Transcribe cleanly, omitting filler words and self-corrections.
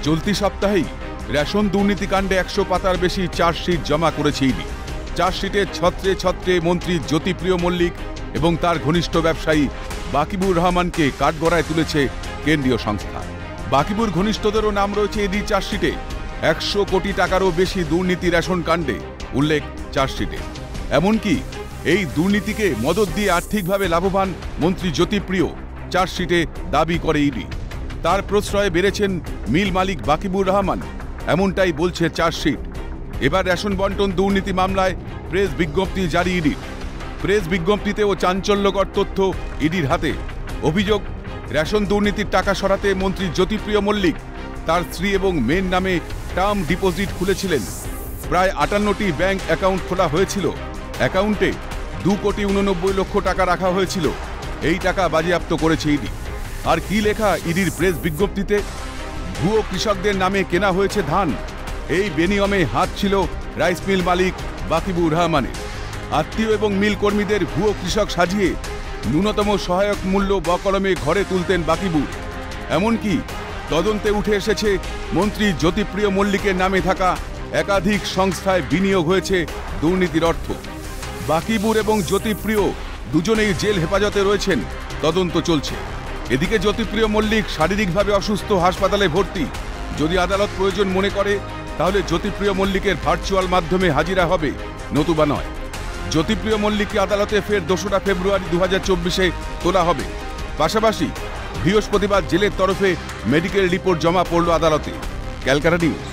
চলতি সপ্তাহেই রেশন দুর্নীতিকাণ্ডে 100 পাতার বেশি চার্জশিট জমা করেছে ইডি। চার্জশিটের ছত্রে ছত্রে মন্ত্রী জ্যোতিপ্রিয় মল্লিক এবং তার ঘনিষ্ঠ ব্যবসায়ী বাকিবুর রহমানকে কাঠগড়ায় তুলেছে কেন্দ্রীয় সংস্থা। বাকিবুর ঘনিষ্ঠদেরও নাম রয়েছে ইডি চার্জশিটে। 100 কোটি টাকারও বেশি দুর্নীতি রেশন কাণ্ডে উল্লেখ চার্জশিটে। এমনকি এই দুর্নীতিকে মদদ দিয়ে আর্থিকভাবে লাভবান মন্ত্রী জ্যোতিপ্রিয় চার্জশিটে দাবি করে ইডি। তার প্রশ্রয়ে বেড়েছেন মিল মালিক বাকিবুর রহমান, এমনটাই বলছে চার্জশিট। এবার রেশন বন্টন দুর্নীতি মামলায় প্রেস বিজ্ঞপ্তি জারি ইডির। প্রেস বিজ্ঞপ্তিতেও চাঞ্চল্যকর তথ্য ইডির হাতে। অভিযোগ, রেশন দুর্নীতির টাকা সরাতে মন্ত্রী জ্যোতিপ্রিয় মল্লিক তার স্ত্রী এবং মেয়ের নামে টার্ম ডিপোজিট খুলেছিলেন। প্রায় 58টি ব্যাংক অ্যাকাউন্ট খোলা হয়েছিল। অ্যাকাউন্টে 2,89,00,000 টাকা রাখা হয়েছিল। এই টাকা বাজেয়াপ্ত করেছে ইডি। আর কি লেখা ইডির প্রেস বিজ্ঞপ্তিতে? ভুয়ো কৃষকদের নামে কেনা হয়েছে ধান। এই বেনিয়মে হাত ছিল রাইস মিল মালিক বাকিবুর রহমানের। আত্মীয় এবং মিল কর্মীদের ভুয়ো কৃষক সাজিয়ে ন্যূনতম সহায়ক মূল্য বকলমে ঘরে তুলতেন বাকিবুর। এমনকি তদন্তে উঠে এসেছে মন্ত্রী জ্যোতিপ্রিয় মল্লিকের নামে থাকা একাধিক সংস্থায় বিনিয়োগ হয়েছে দুর্নীতির অর্থ। বাকিবুর এবং জ্যোতিপ্রিয় দুজনেই জেল হেফাজতে রয়েছেন, তদন্ত চলছে। এদিকে জ্যোতিপ্রিয় মল্লিক শারীরিকভাবে অসুস্থ, হাসপাতালে ভর্তি। যদি আদালত প্রয়োজন মনে করে তাহলে জ্যোতিপ্রিয় মল্লিকের ভার্চুয়াল মাধ্যমে হাজিরা হবে, নতুবা নয়। জ্যোতিপ্রিয় মল্লিককে আদালতে ফের 2রা ফেব্রুয়ারি 2024-এ তোলা হবে। পাশাপাশি বৃহস্পতিবার জেলের তরফে মেডিকেল রিপোর্ট জমা পড়ল আদালতে। ক্যালকাটা নিউজ।